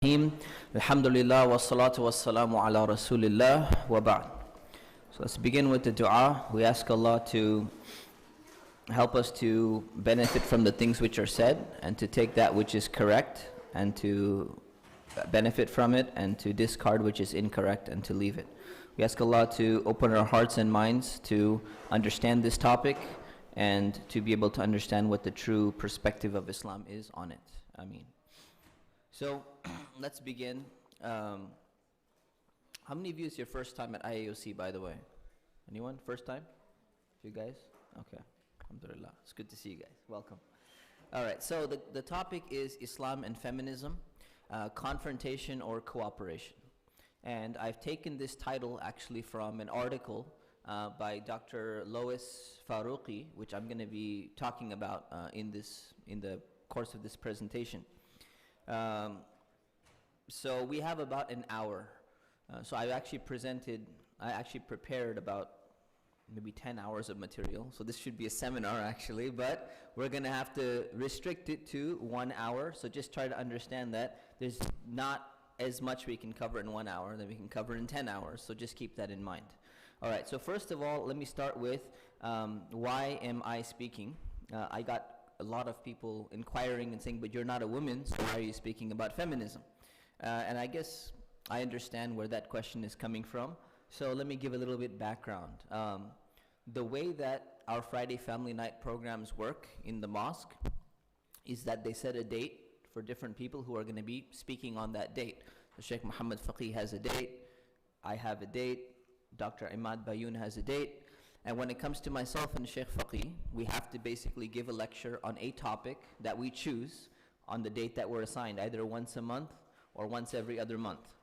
Alhamdulillah wa salatu wa salamu ala rasulillah wa ba'd. So let's begin with the dua. We ask Allah to help us to benefit from the things which are said and to take that which is correct and to benefit from it and to discard which is incorrect and to leave it. We ask Allah to open our hearts and minds to understand this topic and to be able to understand what the true perspective of Islam is on it. Ameen. So let's begin. How many of you is your first time at IAOC, by the way? Anyone? First time? You guys? Okay. Alhamdulillah. It's good to see you guys. Welcome. All right. So the topic is Islam and feminism, confrontation or cooperation. And I've taken this title actually from an article by Dr. Lois Farouqi, which I'm going to be talking about in the course of this presentation. So we have about an hour. So I actually prepared about maybe 10 hours of material. So this should be a seminar actually, but we're going to have to restrict it to 1 hour. So just try to understand that there's not as much we can cover in 1 hour that we can cover in 10 hours. So just keep that in mind. All right, so first of all, let me start with why am I speaking? I got a lot of people inquiring and saying, but you're not a woman, so why are you speaking about feminism? And I guess I understand where that question is coming from. So let me give a little bit background. The way that our Friday Family Night programs work in the mosque is that they set a date for different people who are going to be speaking on that date. So Sheikh Muhammad Faqih has a date, I have a date, Dr. Imad Bayoun has a date, and when it comes to myself and Sheikh Faqih, we have to basically give a lecture on a topic that we choose on the date that we're assigned, either once a month or once every other month.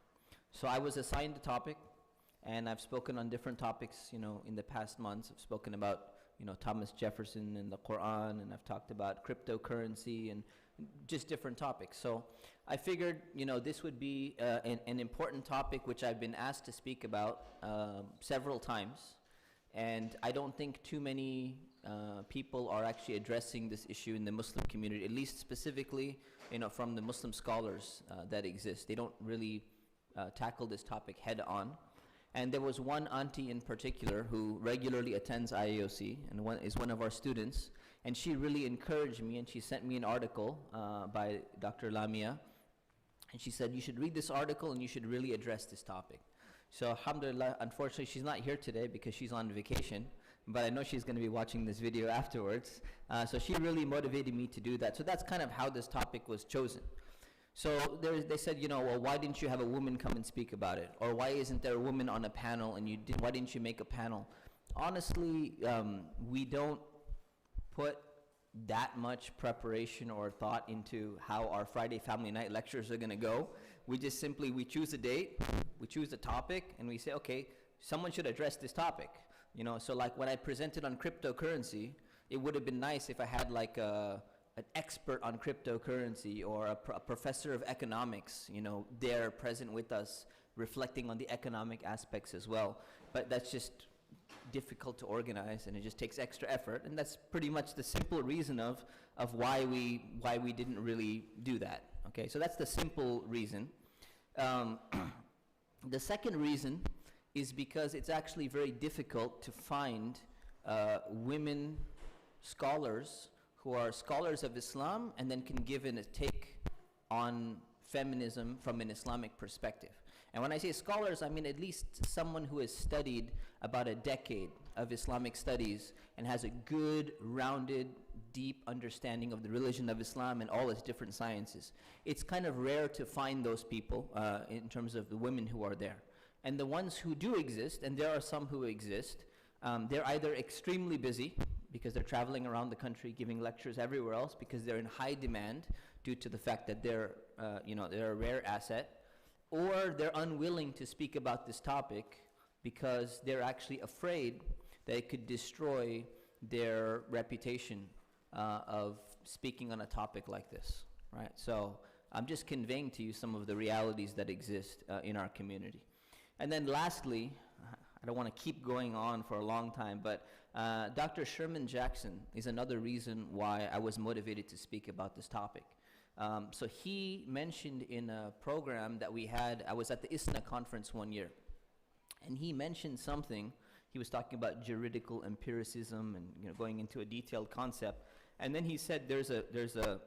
So I was assigned a topic, and I've spoken on different topics, in the past months. I've spoken about, Thomas Jefferson and the Quran, and I've talked about cryptocurrency and just different topics. So I figured, this would be an important topic which I've been asked to speak about several times. And I don't think too many people are actually addressing this issue in the Muslim community, at least specifically, from the Muslim scholars that exist. They don't really tackle this topic head on. And there was one auntie in particular who regularly attends IAOC and is one of our students. And she really encouraged me, and she sent me an article by Dr. Lamia. And she said, you should read this article and you should really address this topic. So alhamdulillah, unfortunately she's not here today because she's on vacation, but I know she's going to be watching this video afterwards. So she really motivated me to do that. So that's kind of how this topic was chosen. So they said, well, why didn't you have a woman come and speak about it? Or why isn't there a woman on a panel, and why didn't you make a panel? Honestly, we don't put that much preparation or thought into how our Friday Family Night lectures are going to go. We just simply, we choose a date, we choose a topic, and we say, okay, someone should address this topic. So like when I presented on cryptocurrency, it would have been nice if I had like an expert on cryptocurrency or a professor of economics, there present with us, reflecting on the economic aspects as well. But that's just difficult to organize, and it just takes extra effort, and that's pretty much the simple reason of why we didn't really do that. Okay, so that's the simple reason. The second reason is because it's actually very difficult to find women scholars who are scholars of Islam and then can give a take on feminism from an Islamic perspective. And when I say scholars, I mean at least someone who has studied about a decade of Islamic studies and has a good, rounded, deep understanding of the religion of Islam and all its different sciences. It's kind of rare to find those people in terms of the women who are there. And the ones who do exist, and there are some who exist, they're either extremely busy because they're traveling around the country giving lectures everywhere else because they're in high demand due to the fact that they're a rare asset, or they're unwilling to speak about this topic because they're actually afraid that it could destroy their reputation of speaking on a topic like this, right? So I'm just conveying to you some of the realities that exist in our community. And then lastly, I don't want to keep going on for a long time, but Dr. Sherman Jackson is another reason why I was motivated to speak about this topic. So he mentioned in a program that we had, I was at the ISNA conference one year, and he mentioned something. He was talking about juridical empiricism and going into a detailed concept. And then he said there's a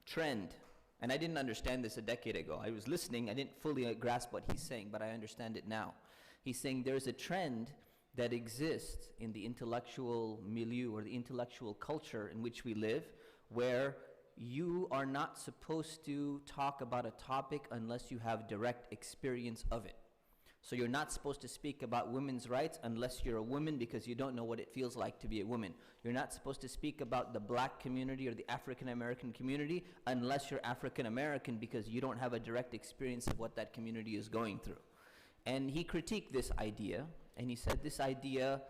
trend, and I didn't understand this a decade ago. I was listening, I didn't fully grasp what he's saying, but I understand it now. He's saying there's a trend that exists in the intellectual milieu or the intellectual culture in which we live, where you are not supposed to talk about a topic unless you have direct experience of it. So you're not supposed to speak about women's rights unless you're a woman, because you don't know what it feels like to be a woman. You're not supposed to speak about the black community or the African American community unless you're African American, because you don't have a direct experience of what that community is going through. And he critiqued this idea, and he said this idea,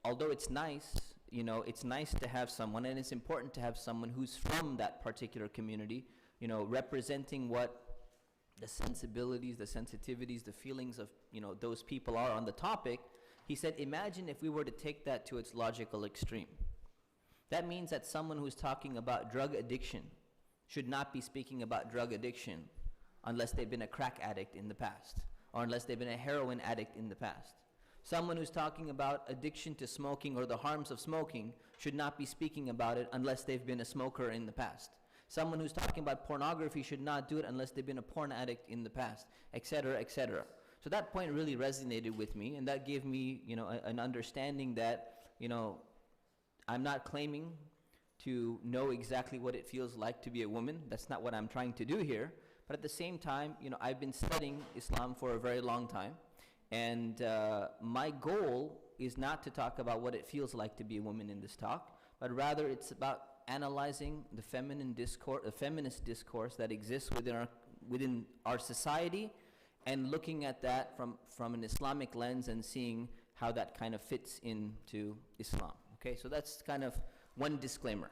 although it's nice, it's nice to have someone, and it's important to have someone who's from that particular community, representing what the sensibilities, the sensitivities, the feelings of, those people are on the topic. He said, imagine if we were to take that to its logical extreme. That means that someone who's talking about drug addiction should not be speaking about drug addiction unless they've been a crack addict in the past, or unless they've been a heroin addict in the past. Someone who's talking about addiction to smoking or the harms of smoking should not be speaking about it unless they've been a smoker in the past. Someone who's talking about pornography should not do it unless they've been a porn addict in the past, etc., etc. So that point really resonated with me, and that gave me, an understanding that, I'm not claiming to know exactly what it feels like to be a woman. That's not what I'm trying to do here. But at the same time, I've been studying Islam for a very long time. And my goal is not to talk about what it feels like to be a woman in this talk, but rather it's about analyzing the feminist discourse that exists within our society, and looking at that from an Islamic lens and seeing how that kind of fits into Islam. Okay, so that's kind of one disclaimer.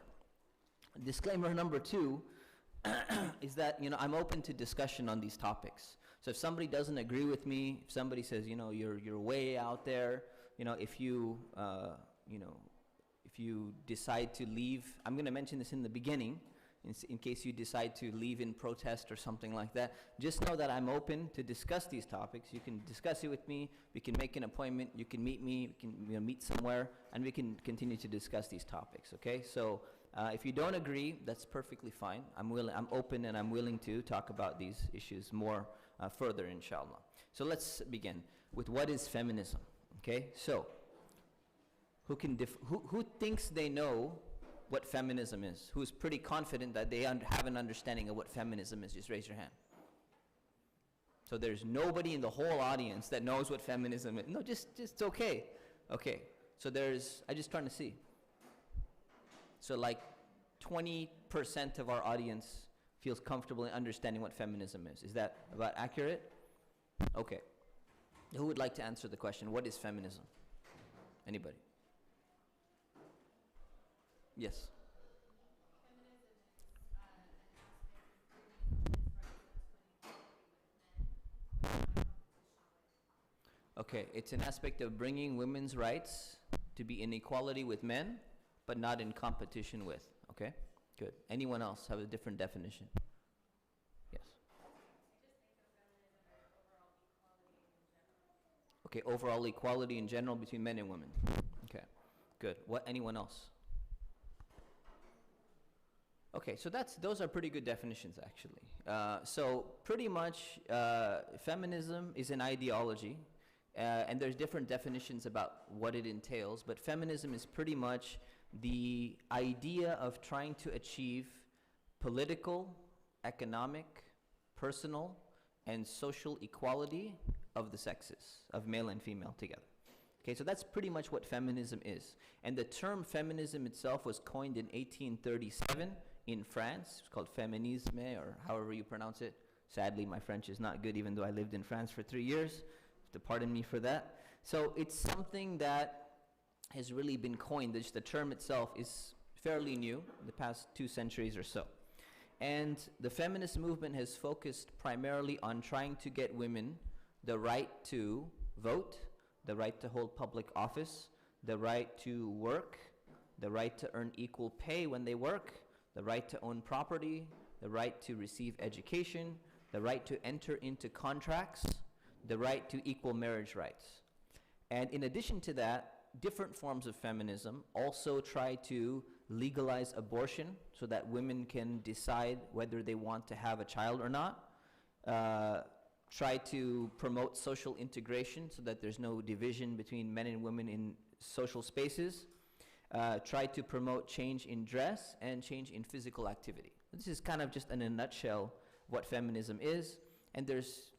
Disclaimer number two is that I'm open to discussion on these topics. So if somebody doesn't agree with me, if somebody says, you're way out there, if you decide to leave, I'm going to mention this in the beginning, in case you decide to leave in protest or something like that, just know that I'm open to discuss these topics. You can discuss it with me, we can make an appointment, you can meet me, we can meet somewhere, and we can continue to discuss these topics, okay? So if you don't agree, that's perfectly fine. I'm open and I'm willing to talk about these issues more further, inshallah. So let's begin with what is feminism, okay? So, who thinks they know what feminism is? Who's pretty confident that they have an understanding of what feminism is? Just raise your hand. So there's nobody in the whole audience that knows what feminism is. No, just okay. Okay, so I'm just trying to see. So like 20% of our audience feels comfortable in understanding what feminism is. Is that about accurate? Okay. Who would like to answer the question, what is feminism? Anybody? Yes. Okay, it's an aspect of bringing women's rights to be in equality with men, but not in competition with. Okay, good. Anyone else have a different definition? Yes. Okay, overall equality in general between men and women. Okay, good. Anyone else? Okay, so those are pretty good definitions, actually. So pretty much, feminism is an ideology, and there's different definitions about what it entails, but feminism is pretty much the idea of trying to achieve political, economic, personal, and social equality of the sexes, of male and female together. Okay, so that's pretty much what feminism is. And the term feminism itself was coined in 1837 in France. It's called Feminisme, or however you pronounce it. Sadly, my French is not good, even though I lived in France for 3 years. You have to pardon me for that. So it's something that has really been coined. The term itself is fairly new, in the past 2 centuries or so. And the feminist movement has focused primarily on trying to get women the right to vote, the right to hold public office, the right to work, the right to earn equal pay when they work, the right to own property, the right to receive education, the right to enter into contracts, the right to equal marriage rights. And in addition to that, different forms of feminism also try to legalize abortion so that women can decide whether they want to have a child or not, try to promote social integration so that there's no division between men and women in social spaces, try to promote change in dress and change in physical activity. This is kind of just in a nutshell what feminism is, and there's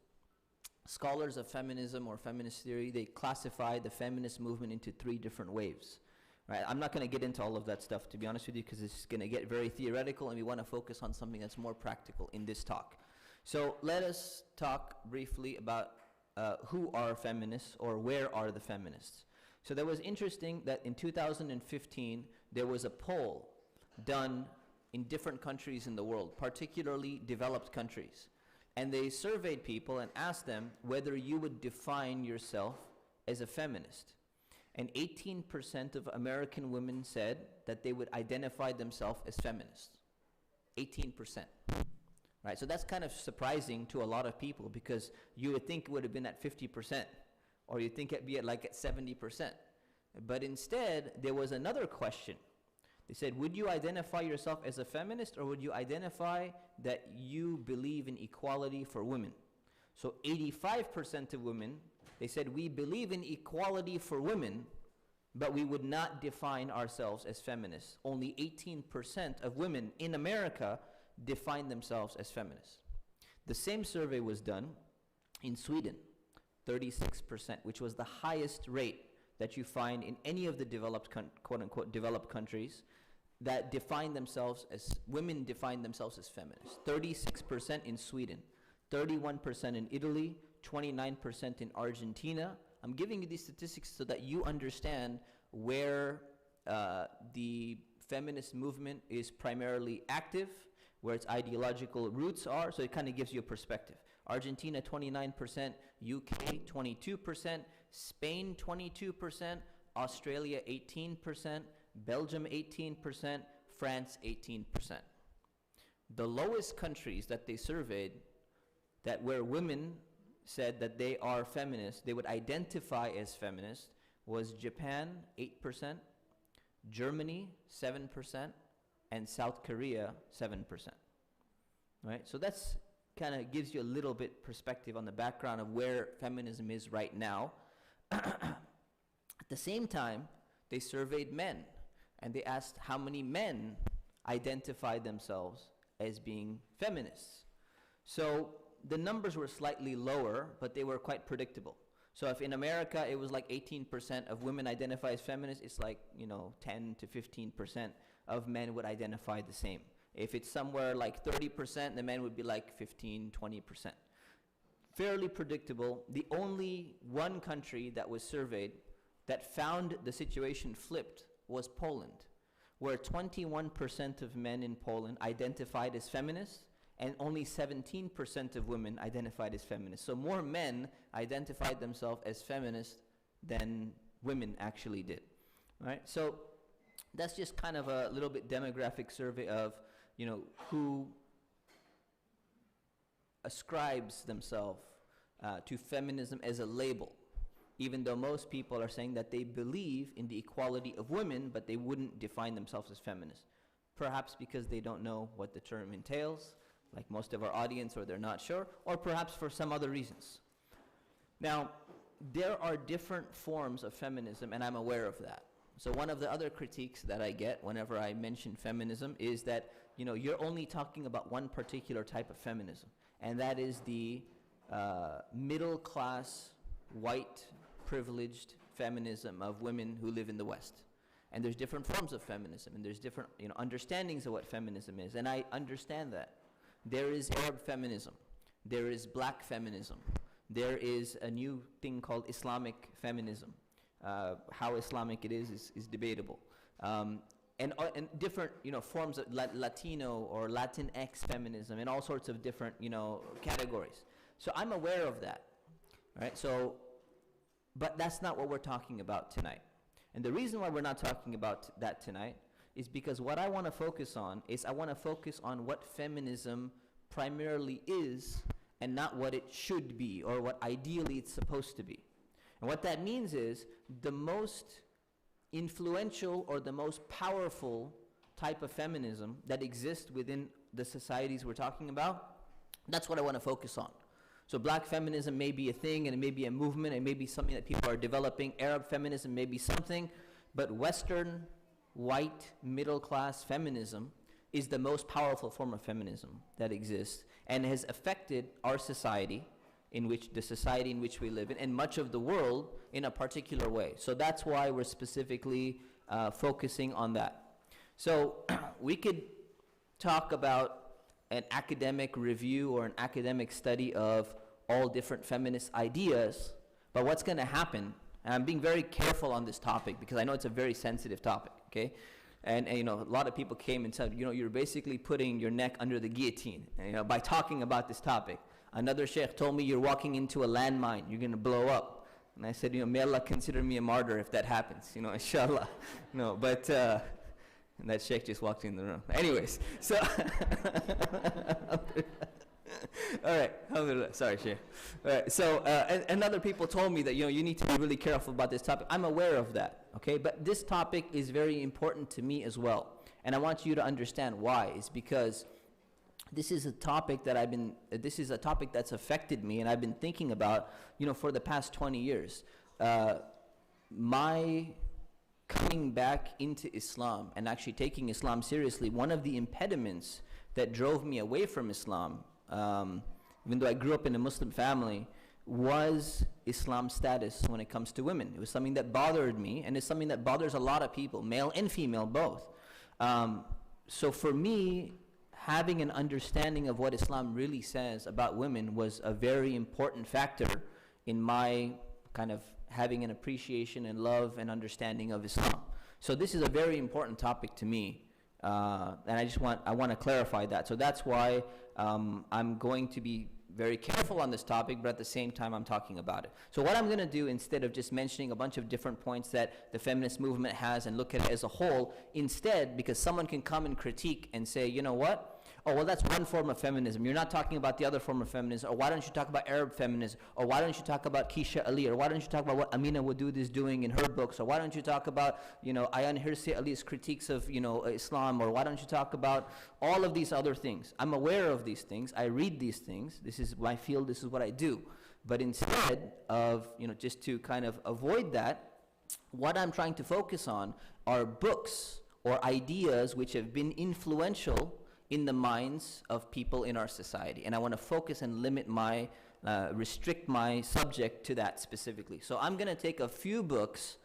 scholars of feminism or feminist theory, they classify the feminist movement into 3 different waves. Right? I'm not going to get into all of that stuff, to be honest with you, because it's going to get very theoretical, and we want to focus on something that's more practical in this talk. So let us talk briefly about who are feminists, or where are the feminists. So that was interesting that in 2015, there was a poll done in different countries in the world, particularly developed countries. And they surveyed people and asked them whether you would define yourself as a feminist. And 18% of American women said that they would identify themselves as feminists. 18%. Right? So that's kind of surprising to a lot of people, because you would think it would have been at 50%, or you'd think it'd be at 70%. But instead, there was another question. They said, would you identify yourself as a feminist, or would you identify that you believe in equality for women? So 85% of women, they said, we believe in equality for women, but we would not define ourselves as feminists. Only 18% of women in America define themselves as feminists. The same survey was done in Sweden, 36%, which was the highest rate that you find in any of the developed, quote-unquote, developed countries that define themselves as, women define themselves as feminists. 36% in Sweden, 31% in Italy, 29% in Argentina. I'm giving you these statistics so that you understand where the feminist movement is primarily active, where its ideological roots are, so it kind of gives you a perspective. Argentina, 29%, UK, 22%, Spain, 22%, Australia, 18%, Belgium, 18%, France, 18%. The lowest countries that they surveyed, that where women said that they are feminists, they would identify as feminists, was Japan, 8%, Germany, 7%, and South Korea, 7%. Right? So that's kind of gives you a little bit perspective on the background of where feminism is right now. At the same time, they surveyed men, and they asked how many men identify themselves as being feminists. So the numbers were slightly lower, but they were quite predictable. So if in America it was like 18% of women identify as feminists, it's like, 10 to 15% of men would identify the same. If it's somewhere like 30%, the men would be like 15, 20%. Fairly predictable. The only one country that was surveyed that found the situation flipped was Poland, where 21% of men in Poland identified as feminists, and only 17% of women identified as feminists. So more men identified themselves as feminists than women actually did. Right? So that's just kind of a little bit demographic survey of, who ascribes themselves to feminism as a label, even though most people are saying that they believe in the equality of women, but they wouldn't define themselves as feminists. Perhaps because they don't know what the term entails, like most of our audience, or they're not sure, or perhaps for some other reasons. Now, there are different forms of feminism, and I'm aware of that. So one of the other critiques that I get whenever I mention feminism is that, you're only talking about one particular type of feminism, and that is the middle-class, white, privileged feminism of women who live in the West. And there's different forms of feminism, and there's different understandings of what feminism is, and I understand that. There is Arab feminism. There is black feminism. There is a new thing called Islamic feminism. How Islamic it is debatable. And different forms of Latino or Latinx feminism, and all sorts of different categories. So I'm aware of that, right? So, but that's not what we're talking about tonight. And the reason why we're not talking about that tonight is because what I want to focus on is I want to focus on what feminism primarily is and not what it should be or what ideally it's supposed to be. And what that means is the most influential or the most powerful type of feminism that exists within the societies we're talking about, that's what I want to focus on. So black feminism may be a thing, and it may be a movement, it may be something that people are developing. Arab feminism may be something, but Western, white, middle-class feminism is the most powerful form of feminism that exists and has affected our society, the society in which we live in, and much of the world in a particular way. So that's why we're specifically focusing on that. So we could talk about an academic review or an academic study of all different feminist ideas, but what's going to happen, and I'm being very careful on this topic because I know it's a very sensitive topic, okay? And you know, a lot of people came and said, you know, you're basically putting your neck under the guillotine, and, you know, by talking about this topic. Another sheikh told me you're walking into a landmine, you're going to blow up. And I said, you know, may Allah consider me a martyr if that happens, you know, inshallah. No, but and that sheikh just walked in the room. Anyways, so all right, alhamdulillah. Sorry, sheikh. All right, so and other people told me that, you know, you need to be really careful about this topic. I'm aware of that, okay? But this topic is very important to me as well, and I want you to understand why. It's because this is a topic that this is a topic that's affected me, and I've been thinking about, you know, for the past 20 years. My coming back into Islam and actually taking Islam seriously, one of the impediments that drove me away from Islam, even though I grew up in a Muslim family, was Islam's status when it comes to women. It was something that bothered me, and it's something that bothers a lot of people, male and female both. So for me, having an understanding of what Islam really says about women was a very important factor in my kind of having an appreciation and love and understanding of Islam. So this is a very important topic to me, and I want to clarify that. So that's why I'm going to be very careful on this topic, but at the same time I'm talking about it. So what I'm going to do, instead of just mentioning a bunch of different points that the feminist movement has and look at it as a whole, instead, because someone can come and critique and say, you know what? Oh, well, that's one form of feminism. You're not talking about the other form of feminism. Or why don't you talk about Arab feminism? Or why don't you talk about Keisha Ali? Or why don't you talk about what Amina Wadud is doing in her books? Or why don't you talk about, you know, Ayan Hirsi Ali's critiques of, you know, Islam? Or why don't you talk about all of these other things? I'm aware of these things. I read these things. This is my field. This is what I do. But instead of, you know, just to kind of avoid that, what I'm trying to focus on are books or ideas which have been influential in the minds of people in our society. And I want to focus and limit my, restrict my subject to that specifically. So I'm going to take a few books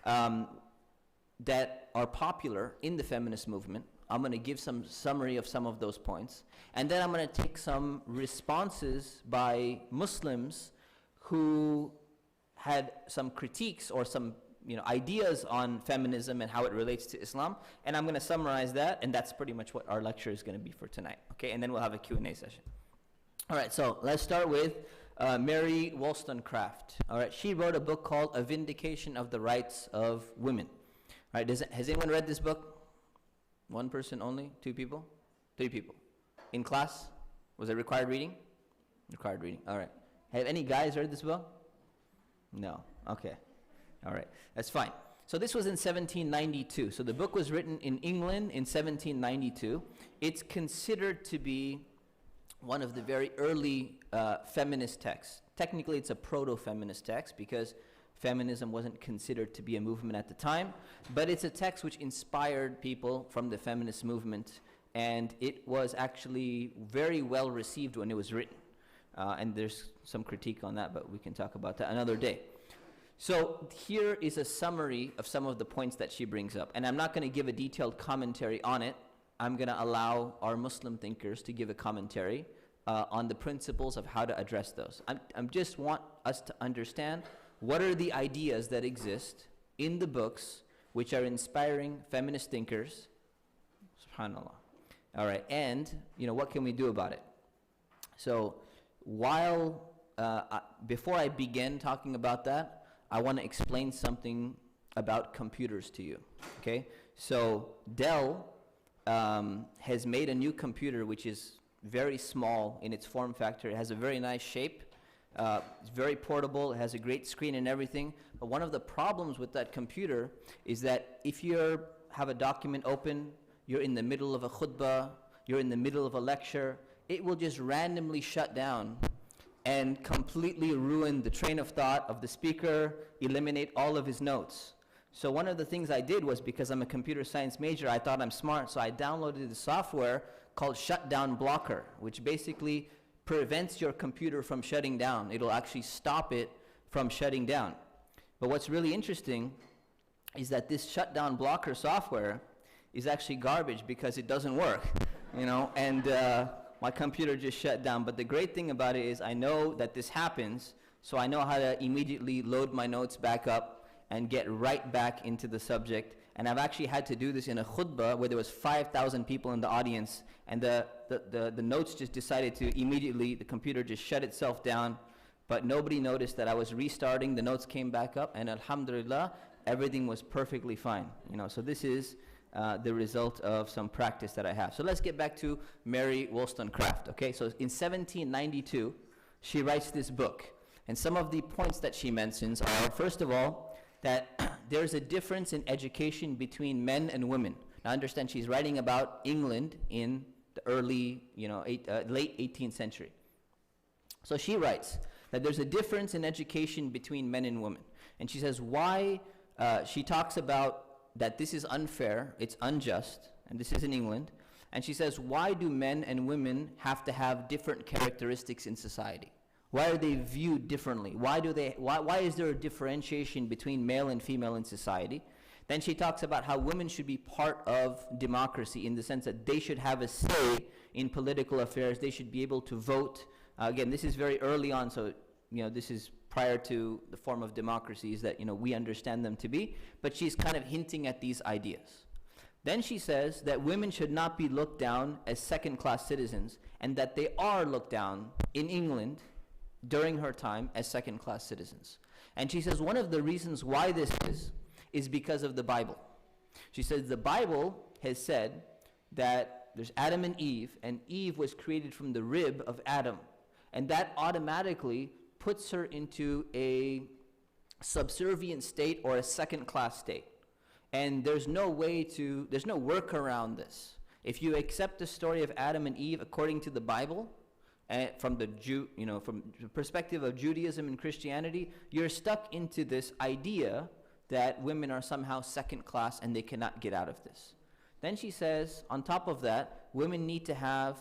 that are popular in the feminist movement. I'm going to give some summary of some of those points. And then I'm going to take some responses by Muslims who had some critiques or some, you know, ideas on feminism and how it relates to Islam, and I'm going to summarize that, and that's pretty much what our lecture is going to be for tonight, okay? And then we'll have a Q&A session. All right, so let's start with Mary Wollstonecraft. All right, she wrote a book called A Vindication of the Rights of Women. All right, has anyone read this book? One person only? Two people? Three people. In class? Was it required reading? Required reading, all right. Have any guys read this book? No, okay. All right, that's fine. So this was in 1792. So the book was written in England in 1792. It's considered to be one of the very early feminist texts. Technically, it's a proto-feminist text because feminism wasn't considered to be a movement at the time, but it's a text which inspired people from the feminist movement, and it was actually very well received when it was written. And there's some critique on that, but we can talk about that another day. So here is a summary of some of the points that she brings up. And I'm not going to give a detailed commentary on it. I'm going to allow our Muslim thinkers to give a commentary on the principles of how to address those. I just want us to understand what are the ideas that exist in the books which are inspiring feminist thinkers. SubhanAllah. All right, and you know, what can we do about it? So before I begin talking about that, I want to explain something about computers to you, okay? So Dell has made a new computer which is very small in its form factor. It has a very nice shape. It's very portable. It has a great screen and everything. But one of the problems with that computer is that if you have a document open, you're in the middle of a khutbah, you're in the middle of a lecture, it will just randomly shut down and completely ruin the train of thought of the speaker, eliminate all of his notes. So one of the things I did was, because I'm a computer science major, I thought I'm smart, so I downloaded the software called Shutdown Blocker, which basically prevents your computer from shutting down. It'll actually stop it from shutting down. But what's really interesting is that this Shutdown Blocker software is actually garbage because it doesn't work, you know, and my computer just shut down. But the great thing about it is I know that this happens, so I know how to immediately load my notes back up and get right back into the subject. And I've actually had to do this in a khutbah where there was 5,000 people in the audience, and the notes just decided to immediately, the computer just shut itself down, but nobody noticed that I was restarting, the notes came back up, and alhamdulillah, everything was perfectly fine. You know, so this is the result of some practice that I have. So let's get back to Mary Wollstonecraft, okay? So in 1792, she writes this book, and some of the points that she mentions are, first of all, that there's a difference in education between men and women. Now understand, she's writing about England in the early, late 18th century. So she writes that there's a difference in education between men and women. And she says why, she talks about that this is unfair, it's unjust, and this is in England. And she says, why do men and women have to have different characteristics in society? Why are they viewed differently? Why is there a differentiation between male and female in society? Then she talks about how women should be part of democracy in the sense that they should have a say in political affairs. They should be able to vote. Again, this is very early on, so this is prior to the form of democracies that we understand them to be. But she's kind of hinting at these ideas. Then she says that women should not be looked down as second-class citizens, and that they are looked down in England during her time as second-class citizens. And she says one of the reasons why this is because of the Bible. She says the Bible has said that there's Adam and Eve was created from the rib of Adam, and that automatically puts her into a subservient state or a second-class state. And there's no work around this. If you accept the story of Adam and Eve according to the Bible, from the from the perspective of Judaism and Christianity, you're stuck into this idea that women are somehow second class and they cannot get out of this. Then she says, on top of that, women need to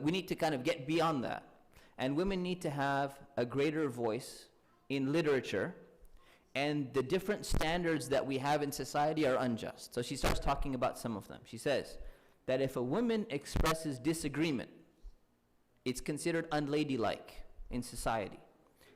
we need to kind of get beyond that. And women need to have a greater voice in literature, and the different standards that we have in society are unjust. So she starts talking about some of them. She says that if a woman expresses disagreement, it's considered unladylike in society.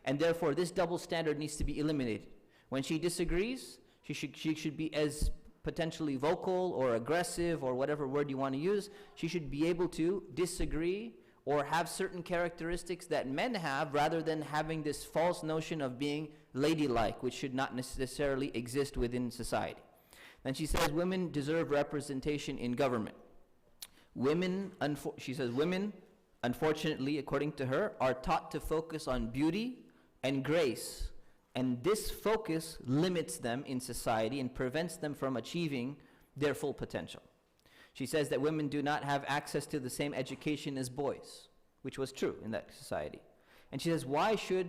And therefore, this double standard needs to be eliminated. When she disagrees, she should be as potentially vocal or aggressive or whatever word you want to use. She should be able to disagree or have certain characteristics that men have, rather than having this false notion of being ladylike, which should not necessarily exist within society. Then she says women deserve representation in government. She says women, unfortunately, according to her, are taught to focus on beauty and grace, and this focus limits them in society and prevents them from achieving their full potential. She says that women do not have access to the same education as boys, which was true in that society. And she says, why should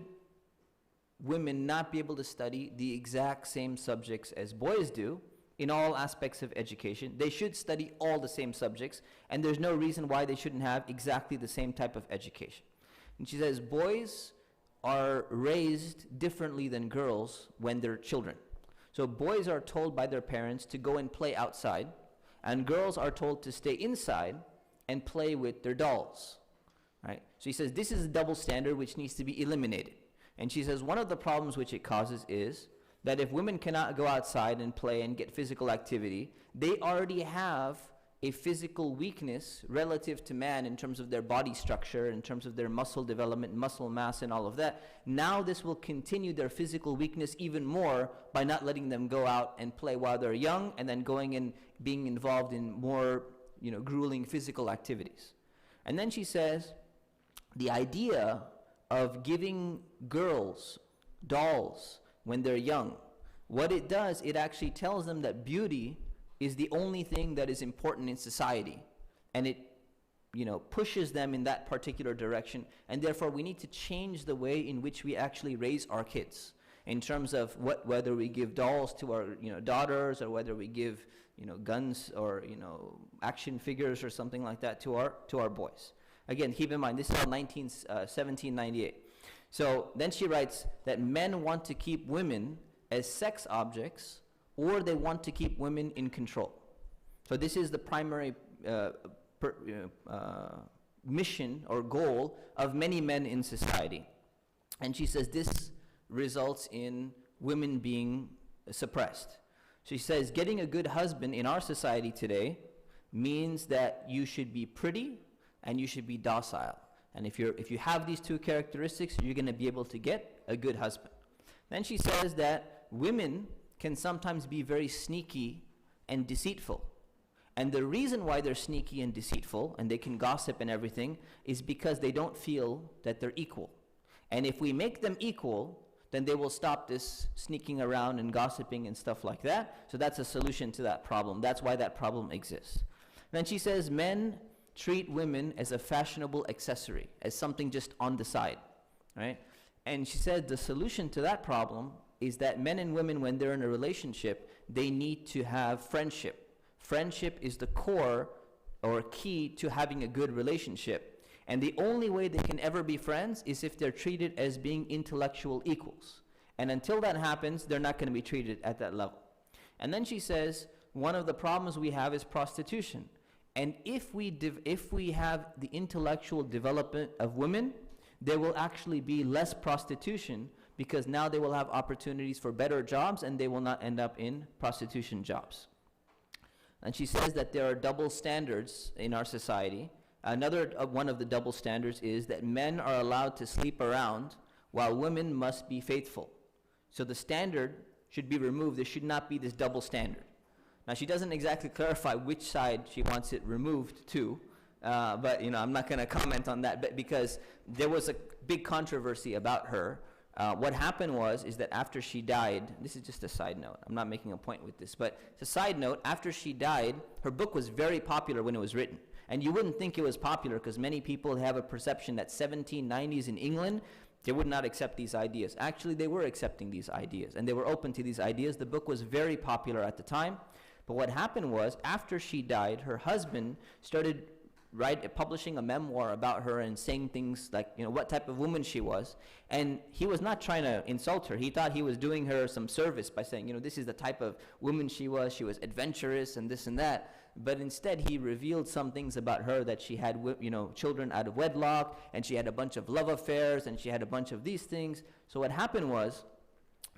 women not be able to study the exact same subjects as boys do in all aspects of education? They should study all the same subjects, and there's no reason why they shouldn't have exactly the same type of education. And she says boys are raised differently than girls when they're children. So boys are told by their parents to go and play outside, and girls are told to stay inside and play with their dolls. Right? So he says this is a double standard which needs to be eliminated. And she says one of the problems which it causes is that if women cannot go outside and play and get physical activity, they already have a physical weakness relative to man in terms of their body structure, in terms of their muscle development, muscle mass, and all of that. Now this will continue their physical weakness even more by not letting them go out and play while they're young, and then going and being involved in more, grueling physical activities. And then she says, the idea of giving girls dolls when they're young, what it does, it actually tells them that beauty is the only thing that is important in society, and it pushes them in that particular direction, and therefore we need to change the way in which we actually raise our kids in terms of whether we give dolls to our daughters, or whether we give guns or action figures or something like that to our boys. Again, keep in mind, this is all 1798. So then she writes that men want to keep women as sex objects, or they want to keep women in control. So this is the primary mission or goal of many men in society. And she says this results in women being suppressed. She says getting a good husband in our society today means that you should be pretty and you should be docile. And if you have these two characteristics, you're going to be able to get a good husband. Then she says that women can sometimes be very sneaky and deceitful. And the reason why they're sneaky and deceitful, and they can gossip and everything, is because they don't feel that they're equal. And if we make them equal, then they will stop this sneaking around and gossiping and stuff like that. So that's a solution to that problem. That's why that problem exists. Then she says men treat women as a fashionable accessory, as something just on the side, right? And she said the solution to that problem is that men and women, when they're in a relationship, they need to have friendship. Friendship is the core or key to having a good relationship. And the only way they can ever be friends is if they're treated as being intellectual equals. And until that happens, they're not going to be treated at that level. And then she says, one of the problems we have is prostitution. And if we have the intellectual development of women, there will actually be less prostitution, because now they will have opportunities for better jobs and they will not end up in prostitution jobs. And she says that there are double standards in our society. Another one of the double standards is that men are allowed to sleep around while women must be faithful. So the standard should be removed. There should not be this double standard. Now she doesn't exactly clarify which side she wants it removed to, but I'm not going to comment on that, but because there was a big controversy about her. What happened is that after she died, this is just a side note, I'm not making a point with this, but it's a side note, after she died, her book was very popular when it was written. And you wouldn't think it was popular, because many people have a perception that 1790s in England, they would not accept these ideas. Actually, they were accepting these ideas, and they were open to these ideas. The book was very popular at the time. But what happened was, after she died, her husband started publishing a memoir about her and saying things like, what type of woman she was. And he was not trying to insult her. He thought he was doing her some service by saying, this is the type of woman she was. She was adventurous and this and that. But instead, he revealed some things about her, that she had, children out of wedlock, and she had a bunch of love affairs, and she had a bunch of these things. So what happened was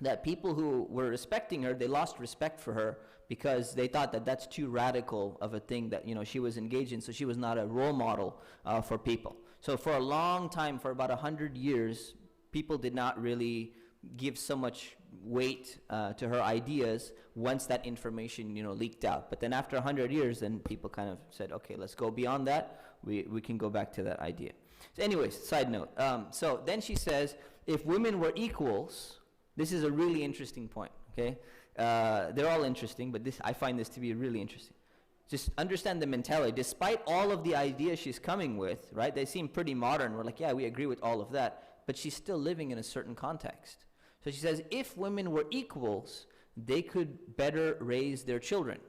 that people who were respecting her, they lost respect for her, because they thought that that's too radical of a thing that she was engaged in, so she was not a role model for people. So for a long time, for about 100 years, people did not really give so much weight to her ideas once that information leaked out. But then after 100 years, then people kind of said, okay, let's go beyond that. We can go back to that idea. So anyways, side note. So then she says, if women were equals, this is a really interesting point, okay? They're all interesting, but I find this to be really interesting. Just understand the mentality. Despite all of the ideas she's coming with, right, they seem pretty modern. We're like, yeah, we agree with all of that, but she's still living in a certain context. So she says, if women were equals, they could better raise their children.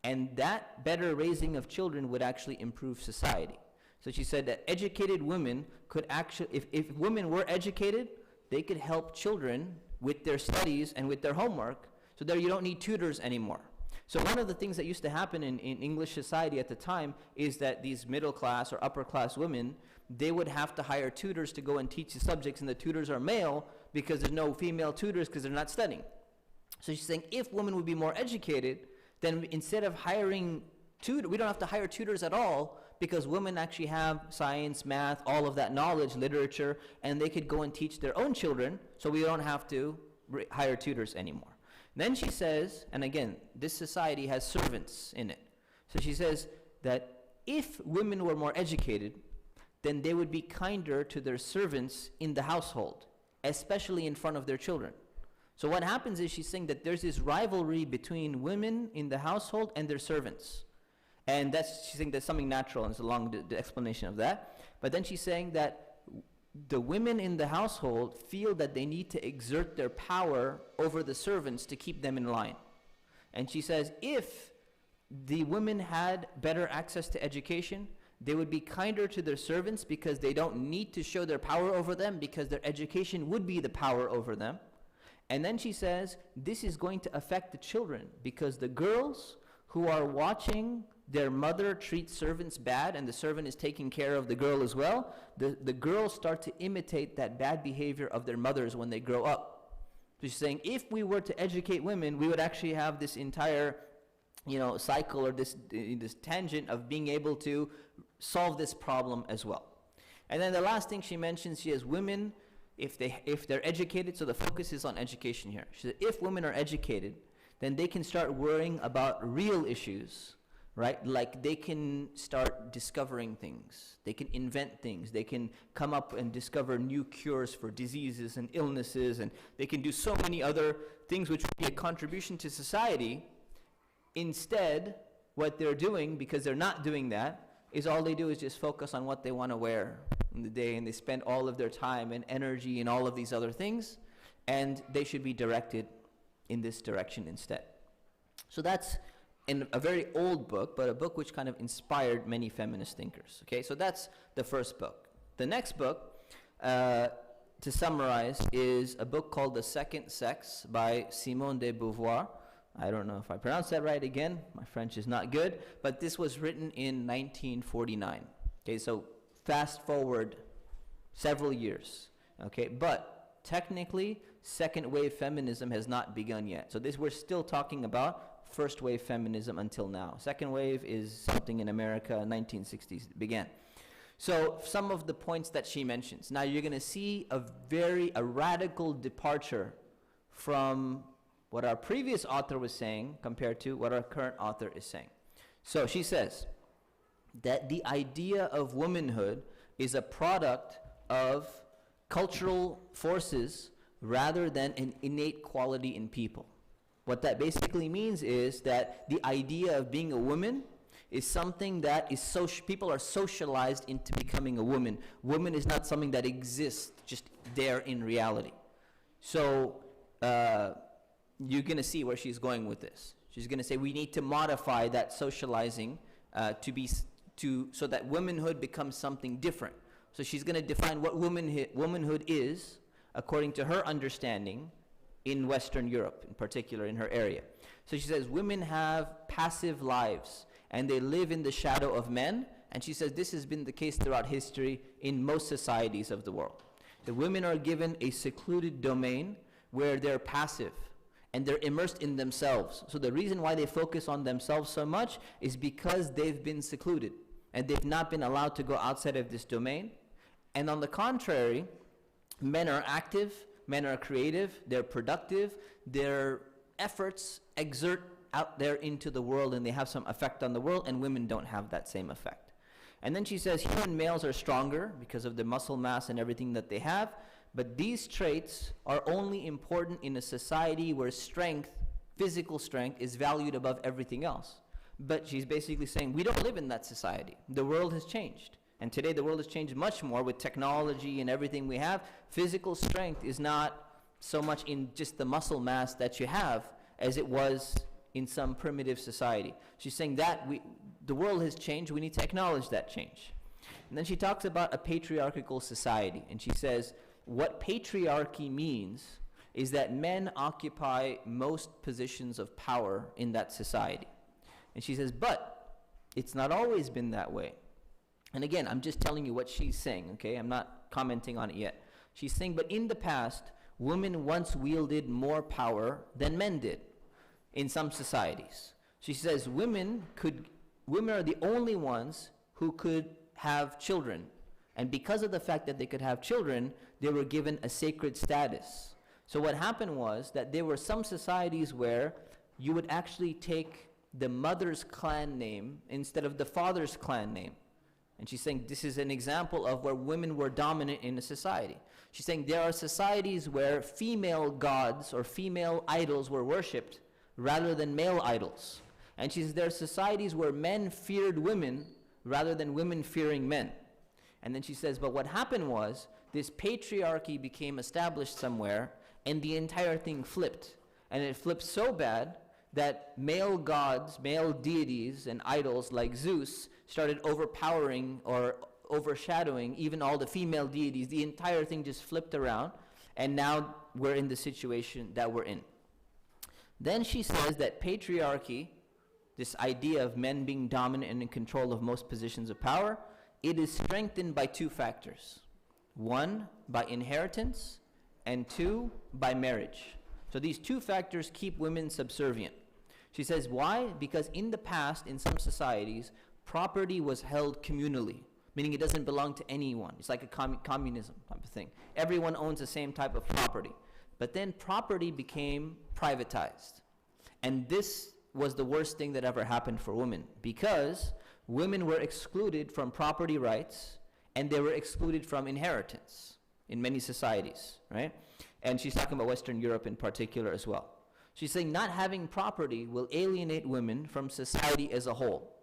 And that better raising of children would actually improve society. So she said that educated women could actually, if women were educated, they could help children with their studies and with their homework, so that you don't need tutors anymore. So one of the things that used to happen in English society at the time is that these middle class or upper class women, they would have to hire tutors to go and teach the subjects, and the tutors are male because there's no female tutors because they're not studying. So she's saying if women would be more educated, then instead of hiring we don't have to hire tutors at all, because women actually have science, math, all of that knowledge, literature, and they could go and teach their own children, so we don't have to hire tutors anymore. Then she says, and again, this society has servants in it. So she says that if women were more educated, then they would be kinder to their servants in the household, especially in front of their children. So what happens is, she's saying that there's this rivalry between women in the household and their servants. And she's saying that's something natural, and it's along the explanation of that. But then she's saying that the women in the household feel that they need to exert their power over the servants to keep them in line. And she says if the women had better access to education, they would be kinder to their servants, because they don't need to show their power over them, because their education would be the power over them. And then she says this is going to affect the children, because the girls who are watching their mother treat servants bad, and the servant is taking care of the girl as well, the girls start to imitate that bad behavior of their mothers when they grow up. So she's saying if we were to educate women, we would actually have this entire cycle, or this tangent of being able to solve this problem as well. And then the last thing she mentions, she has women, if they're educated, so the focus is on education here. She said if women are educated, then they can start worrying about real issues, right? Like they can start discovering things. They can invent things. They can come up and discover new cures for diseases and illnesses, and they can do so many other things which would be a contribution to society. Instead, what they're doing, because they're not doing that, is all they do is just focus on what they want to wear in the day, and they spend all of their time and energy in all of these other things, and they should be directed in this direction instead. So that's in a very old book, but a book which kind of inspired many feminist thinkers. Okay, so that's the first book. The next book, to summarize, is a book called The Second Sex by Simone de Beauvoir. I don't know if I pronounced that right again. My French is not good, but this was written in 1949. Okay, so fast forward several years. Okay, but technically, second wave feminism has not begun yet. So we're still talking about first wave feminism until now. Second wave is something in America, 1960s began. So some of the points that she mentions. Now you're going to see a radical departure from what our previous author was saying compared to what our current author is saying. So she says that the idea of womanhood is a product of cultural forces rather than an innate quality in people. What that basically means is that the idea of being a woman is something that is people are socialized into becoming a woman. Woman is not something that exists just there in reality. So you're going to see where she's going with this. She's going to say we need to modify that socializing so that womanhood becomes something different. So she's going to define what womanhood is according to her understanding in Western Europe, in particular in her area. So she says women have passive lives and they live in the shadow of men, and she says this has been the case throughout history in most societies of the world. The women are given a secluded domain where they're passive and they're immersed in themselves. So the reason why they focus on themselves so much is because they've been secluded and they've not been allowed to go outside of this domain. And on the contrary, men are active, men are creative, they're productive, their efforts exert out there into the world and they have some effect on the world, and women don't have that same effect. And then she says human males are stronger because of the muscle mass and everything that they have, but these traits are only important in a society where strength, physical strength, is valued above everything else. But she's basically saying we don't live in that society. The world has changed. And today the world has changed much more with technology and everything we have. Physical strength is not so much in just the muscle mass that you have as it was in some primitive society. She's saying that the world has changed, we need to acknowledge that change. And then she talks about a patriarchal society, and she says what patriarchy means is that men occupy most positions of power in that society. And she says, but it's not always been that way. And again, I'm just telling you what she's saying, okay? I'm not commenting on it yet. She's saying, but in the past, women once wielded more power than men did in some societies. She says women could women are the only ones who could have children. And because of the fact that they could have children, they were given a sacred status. So what happened was that there were some societies where you would actually take the mother's clan name instead of the father's clan name. And she's saying this is an example of where women were dominant in a society. She's saying there are societies where female gods or female idols were worshipped rather than male idols. And she says there are societies where men feared women rather than women fearing men. And then she says, but what happened was this patriarchy became established somewhere and the entire thing flipped. And it flipped so bad that male gods, male deities and idols like Zeus started overpowering or overshadowing even all the female deities. The entire thing just flipped around, and now we're in the situation that we're in. Then she says that patriarchy, this idea of men being dominant and in control of most positions of power, it is strengthened by two factors. One, by inheritance, and two, by marriage. So these two factors keep women subservient. She says, why? Because in the past, in some societies, property was held communally, meaning it doesn't belong to anyone. It's like a communism type of thing. Everyone owns the same type of property. But then property became privatized. And this was the worst thing that ever happened for women, because women were excluded from property rights and they were excluded from inheritance in many societies, right? And she's talking about Western Europe in particular as well. She's saying not having property will alienate women from society as a whole.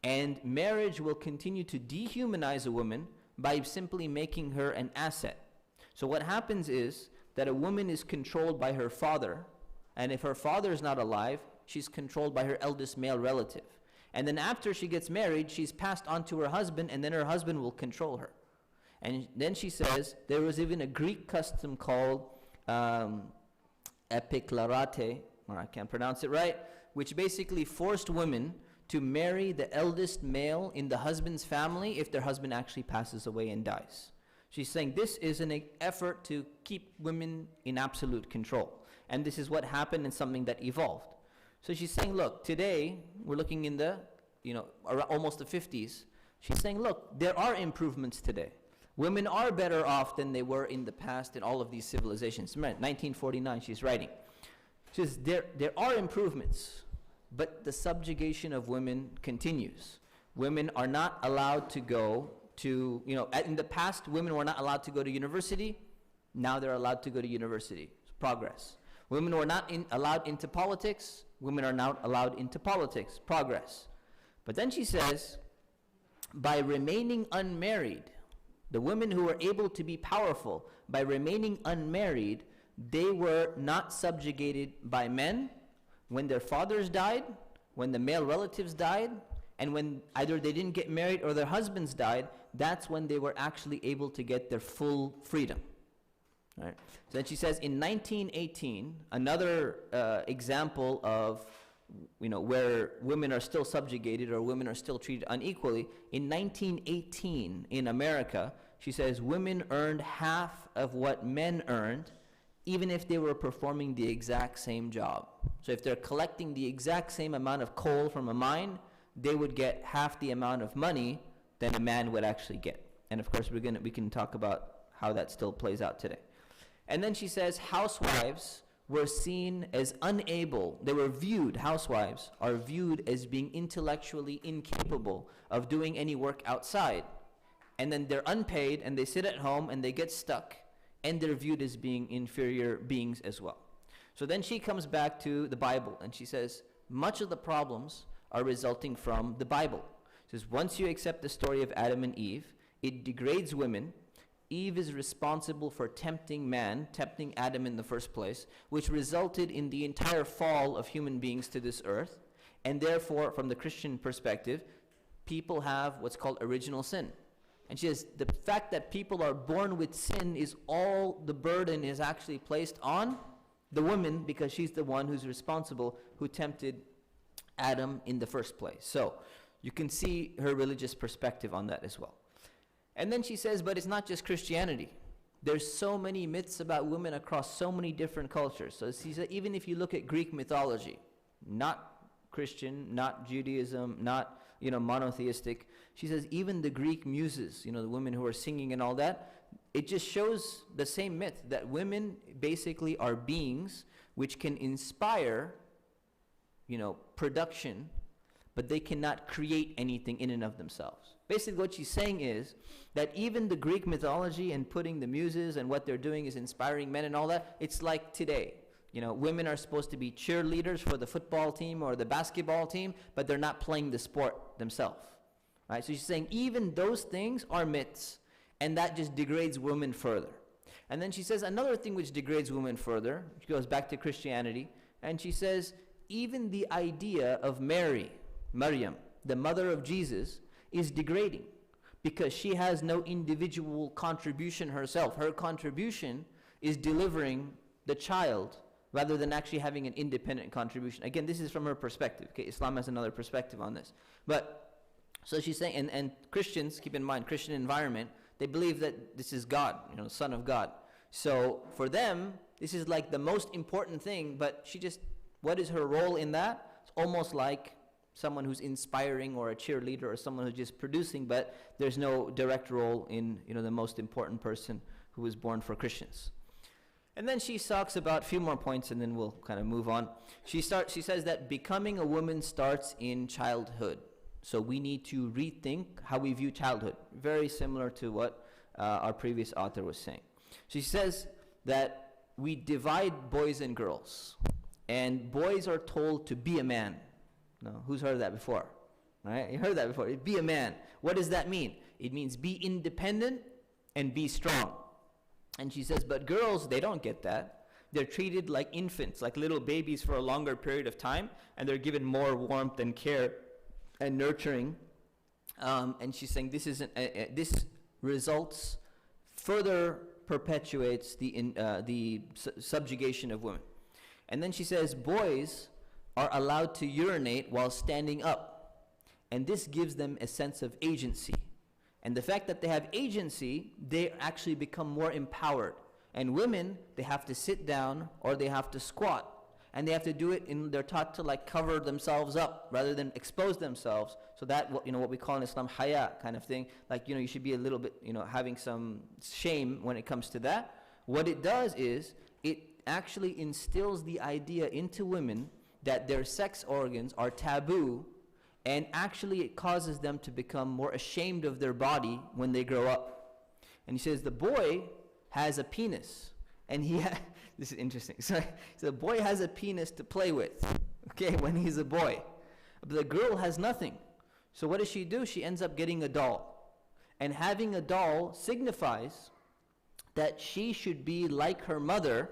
And marriage will continue to dehumanize a woman by simply making her an asset. So what happens is that a woman is controlled by her father, and if her father is not alive, she's controlled by her eldest male relative. And then after she gets married, she's passed on to her husband, and then her husband will control her. And then she says there was even a Greek custom called epiklarate, or I can't pronounce it right, which basically forced women to marry the eldest male in the husband's family if their husband actually passes away and dies. She's saying this is an effort to keep women in absolute control. And this is what happened and something that evolved. So she's saying, look, today, we're looking in the, almost the 50s. She's saying, look, there are improvements today. Women are better off than they were in the past in all of these civilizations. Remember, 1949, she's writing. She says, there are improvements, but the subjugation of women continues. Women are not allowed to go to, in the past, women were not allowed to go to university. Now they're allowed to go to university. It's progress. Women were not allowed into politics. Women are now allowed into politics. Progress. But then she says, by remaining unmarried, the women who were able to be powerful, by remaining unmarried, they were not subjugated by men when their fathers died, when the male relatives died, and when either they didn't get married or their husbands died. That's when they were actually able to get their full freedom. Right? So then she says in 1918, another example of where women are still subjugated or women are still treated unequally. In 1918 in America, she says women earned half of what men earned, even if they were performing the exact same job. So if they're collecting the exact same amount of coal from a mine, they would get half the amount of money than a man would actually get. And of course, we can talk about how that still plays out today. And then she says housewives were seen as unable, housewives are viewed as being intellectually incapable of doing any work outside. And then they're unpaid and they sit at home and they get stuck, and they're viewed as being inferior beings as well. So then she comes back to the Bible and she says, much of the problems are resulting from the Bible. She says, once you accept the story of Adam and Eve, it degrades women. Eve is responsible for tempting Adam in the first place, which resulted in the entire fall of human beings to this earth. And therefore, from the Christian perspective, people have what's called original sin. And she says, the fact that people are born with sin is all the burden is actually placed on the woman, because she's the one who's responsible, who tempted Adam in the first place. So you can see her religious perspective on that as well. And then she says, but it's not just Christianity. There's so many myths about women across so many different cultures. So she said, even if you look at Greek mythology, not Christian, not Judaism, not monotheistic. She says even the Greek muses, the women who are singing and all that, it just shows the same myth that women basically are beings which can inspire, production, but they cannot create anything in and of themselves. Basically what she's saying is that even the Greek mythology and putting the muses and what they're doing is inspiring men and all that, it's like today. Women are supposed to be cheerleaders for the football team or the basketball team, but they're not playing the sport themselves. Right? So she's saying even those things are myths, and that just degrades women further. And then she says another thing which degrades women further, she goes back to Christianity, and she says even the idea of Maryam, the mother of Jesus, is degrading because she has no individual contribution herself. Her contribution is delivering the child rather than actually having an independent contribution. Again, this is from her perspective. Okay, Islam has another perspective on this. But, so she's saying, and Christians, keep in mind, Christian environment, they believe that this is God, the Son of God. So for them, this is like the most important thing, but what is her role in that? It's almost like someone who's inspiring or a cheerleader or someone who's just producing, but there's no direct role in the most important person who was born for Christians. And then she talks about a few more points and then we'll kind of move on. She says that becoming a woman starts in childhood. So we need to rethink how we view childhood. Very similar to what our previous author was saying. She says that we divide boys and girls. And boys are told to be a man. No, who's heard that before? Right? You heard that before. Be a man. What does that mean? It means be independent and be strong. And she says, but girls, they don't get that. They're treated like infants, like little babies for a longer period of time, and they're given more warmth and care and nurturing. And she's saying this results, further perpetuates the subjugation of women. And then she says, boys are allowed to urinate while standing up. And this gives them a sense of agency. And the fact that they have agency, they actually become more empowered. And women, they have to sit down or they have to squat. And they have to do it, they're taught to cover themselves up rather than expose themselves. So that, what we call in Islam, haya kind of thing. You should be a little bit, having some shame when it comes to that. What it does is, it actually instills the idea into women that their sex organs are taboo, and actually it causes them to become more ashamed of their body when they grow up. And he says the boy has a penis, and this is interesting. So the boy has a penis to play with, okay, when he's a boy. But the girl has nothing. So what does she do? She ends up getting a doll. And having a doll signifies that she should be like her mother,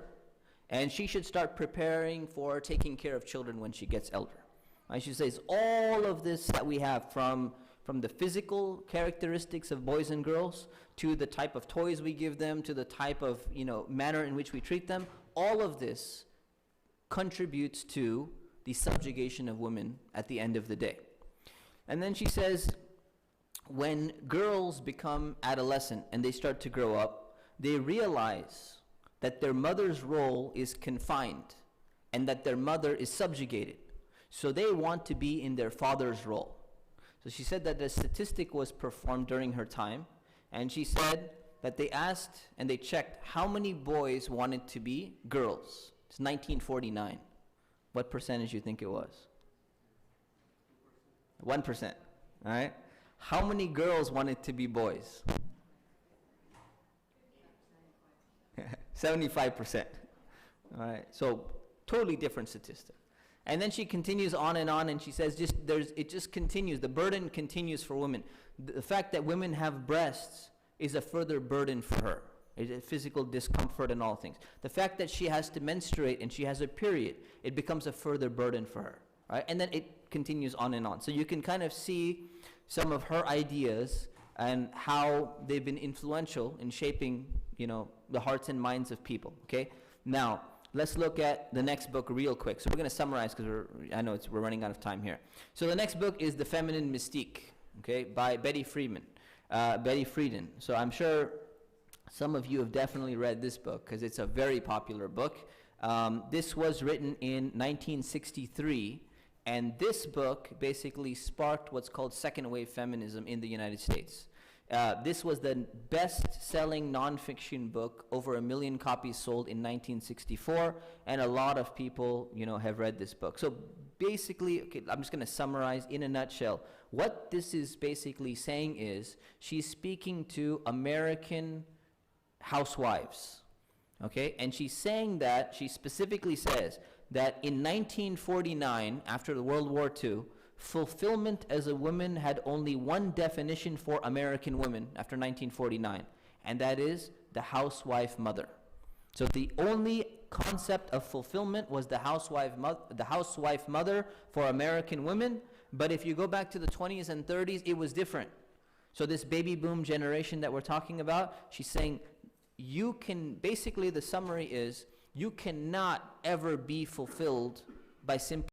and she should start preparing for taking care of children when she gets elder. I should say all of this that we have from the physical characteristics of boys and girls to the type of toys we give them to the type of manner in which we treat them, all of this contributes to the subjugation of women at the end of the day. And then she says when girls become adolescent and they start to grow up, they realize that their mother's role is confined and that their mother is subjugated. So they want to be in their father's role. So she said that the statistic was performed during her time, and she said that they asked and they checked how many boys wanted to be girls. It's 1949. What percentage do you think it was? 1%. All right. How many girls wanted to be boys? 75%. All right. So totally different statistic. And then she continues on, and she says it just continues. The burden continues for women. The fact that women have breasts is a further burden for her. It's a physical discomfort and all things. The fact that she has to menstruate and she has a period, it becomes a further burden for her. Right? And then it continues on and on. So you can kind of see some of her ideas and how they've been influential in shaping, the hearts and minds of people. Okay? Now, let's look at the next book real quick. So we're going to summarize because we're running out of time here. So the next book is The Feminine Mystique, okay, by Betty Friedan. So I'm sure some of you have definitely read this book because it's a very popular book. This was written in 1963, And this book basically sparked what's called second wave feminism in the United States. This was the best-selling nonfiction book, over 1 million copies sold in 1964, and a lot of people, have read this book. So basically, okay, I'm just going to summarize in a nutshell. What this is basically saying is, she's speaking to American housewives, okay? And she's saying that, she specifically says that in 1949, after the World War II, fulfillment as a woman had only one definition for American women after 1949, and that is the housewife mother. So the only concept of fulfillment was the housewife mother for American women. But if you go back to the 20s and 30s, it was different. So this baby boom generation that we're talking about, she's saying basically the summary is, you cannot ever be fulfilled by simply